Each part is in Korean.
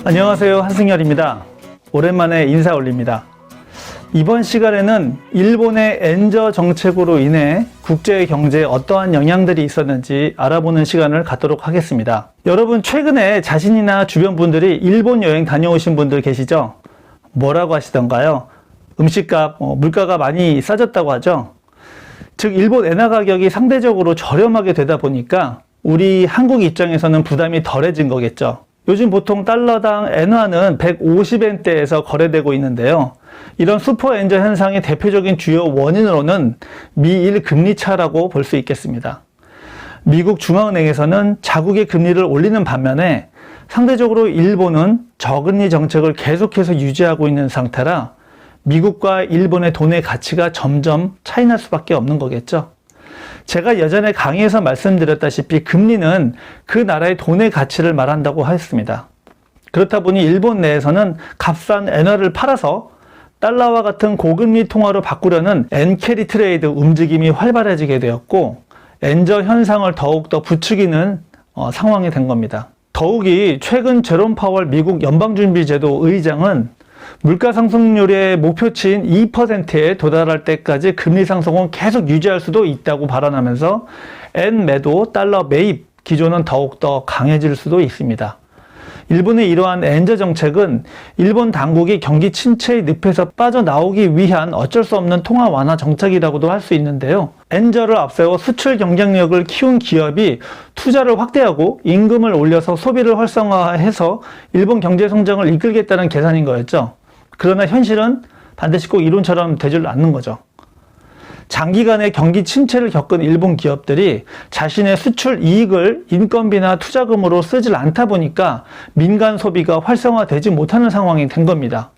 안녕하세요, 한승열입니다. 오랜만에 인사 올립니다. 이번 시간에는 일본의 엔저 정책으로 인해 국제 경제에 어떠한 영향들이 있었는지 알아보는 시간을 갖도록 하겠습니다. 여러분, 최근에 자신이나 주변 분들이 일본 여행 다녀오신 분들 계시죠? 뭐라고 하시던가요? 음식값, 물가가 많이 싸졌다고 하죠? 즉, 일본 엔화 가격이 상대적으로 저렴하게 되다 보니까 우리 한국 입장에서는 부담이 덜해진 거겠죠. 요즘 보통 달러당 엔화는 150엔대에서 거래되고 있는데요. 이런 슈퍼 엔저 현상의 대표적인 주요 원인으로는 미일 금리 차라고 볼 수 있겠습니다. 미국 중앙은행에서는 자국의 금리를 올리는 반면에 상대적으로 일본은 저금리 정책을 계속해서 유지하고 있는 상태라 미국과 일본의 돈의 가치가 점점 차이날 수밖에 없는 거겠죠. 제가 예전에 강의에서 말씀드렸다시피 금리는 그 나라의 돈의 가치를 말한다고 했습니다. 그렇다 보니 일본 내에서는 값싼 엔화를 팔아서 달러와 같은 고금리 통화로 바꾸려는 엔캐리 트레이드 움직임이 활발해지게 되었고 엔저 현상을 더욱더 부추기는 상황이 된 겁니다. 더욱이 최근 제롬 파월 미국 연방준비제도 의장은 물가 상승률의 목표치인 2%에 도달할 때까지 금리 상승은 계속 유지할 수도 있다고 발언하면서 엔 매도, 달러 매입 기조는 더욱더 강해질 수도 있습니다. 일본의 이러한 엔저 정책은 일본 당국이 경기 침체의 늪에서 빠져나오기 위한 어쩔 수 없는 통화 완화 정책이라고도 할 수 있는데요. 엔저를 앞세워 수출 경쟁력을 키운 기업이 투자를 확대하고 임금을 올려서 소비를 활성화해서 일본 경제 성장을 이끌겠다는 계산인 거였죠. 그러나 현실은 반드시 꼭 이론처럼 되질 않는 거죠. 장기간의 경기 침체를 겪은 일본 기업들이 자신의 수출 이익을 인건비나 투자금으로 쓰질 않다 보니까 민간 소비가 활성화되지 못하는 상황이 된 겁니다.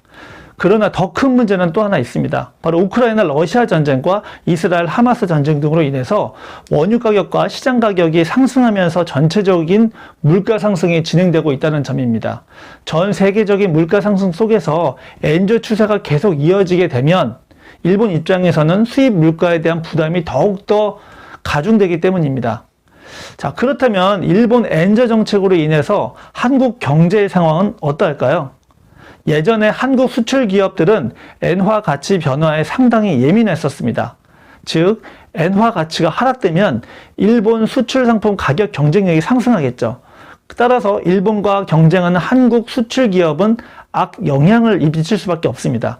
그러나 더 큰 문제는 또 하나 있습니다. 바로 우크라이나 러시아 전쟁과 이스라엘 하마스 전쟁 등으로 인해서 원유 가격과 시장 가격이 상승하면서 전체적인 물가 상승이 진행되고 있다는 점입니다. 전 세계적인 물가 상승 속에서 엔저 추세가 계속 이어지게 되면 일본 입장에서는 수입 물가에 대한 부담이 더욱더 가중되기 때문입니다. 자, 그렇다면 일본 엔저 정책으로 인해서 한국 경제의 상황은 어떠할까요? 예전에 한국 수출 기업들은 엔화 가치 변화에 상당히 예민했었습니다. 즉, 엔화 가치가 하락되면 일본 수출 상품 가격 경쟁력이 상승하겠죠. 따라서 일본과 경쟁하는 한국 수출 기업은 악영향을 미칠 수밖에 없습니다.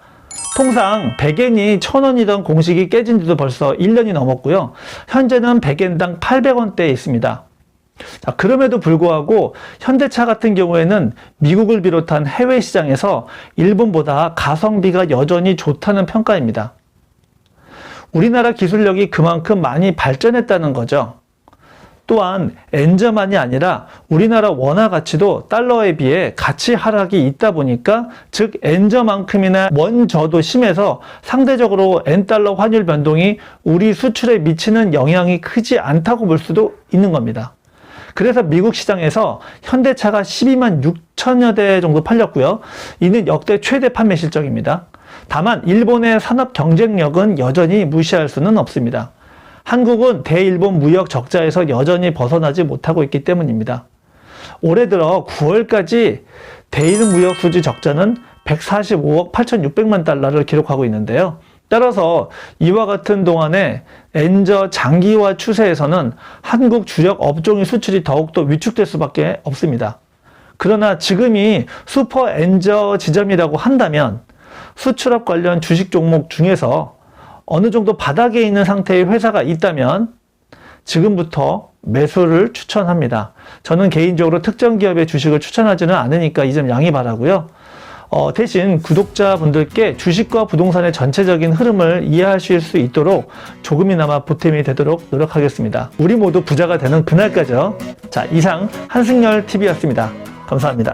통상 100엔이 1000원이던 공식이 깨진 지도 벌써 1년이 넘었고요. 현재는 100엔당 800원대에 있습니다. 자, 그럼에도 불구하고 현대차 같은 경우에는 미국을 비롯한 해외 시장에서 일본보다 가성비가 여전히 좋다는 평가입니다. 우리나라 기술력이 그만큼 많이 발전했다는 거죠. 또한 엔저만이 아니라 우리나라 원화 가치도 달러에 비해 가치 하락이 있다 보니까 즉 엔저만큼이나 원저도 심해서 상대적으로 엔달러 환율 변동이 우리 수출에 미치는 영향이 크지 않다고 볼 수도 있는 겁니다. 그래서 미국 시장에서 현대차가 12만 6천여 대 정도 팔렸고요. 이는 역대 최대 판매 실적입니다. 다만 일본의 산업 경쟁력은 여전히 무시할 수는 없습니다. 한국은 대일본 무역 적자에서 여전히 벗어나지 못하고 있기 때문입니다. 올해 들어 9월까지 대일 무역 수지 적자는 145억 8,600만 달러를 기록하고 있는데요. 따라서 이와 같은 동안에 엔저 장기화 추세에서는 한국 주력 업종의 수출이 더욱더 위축될 수밖에 없습니다. 그러나 지금이 슈퍼 엔저 지점이라고 한다면 수출업 관련 주식 종목 중에서 어느 정도 바닥에 있는 상태의 회사가 있다면 지금부터 매수를 추천합니다. 저는 개인적으로 특정 기업의 주식을 추천하지는 않으니까 이 점 양해 바라고요. 대신 구독자분들께 주식과 부동산의 전체적인 흐름을 이해하실 수 있도록 조금이나마 보탬이 되도록 노력하겠습니다. 우리 모두 부자가 되는 그날까지요. 자, 이상 한승열 TV였습니다. 감사합니다.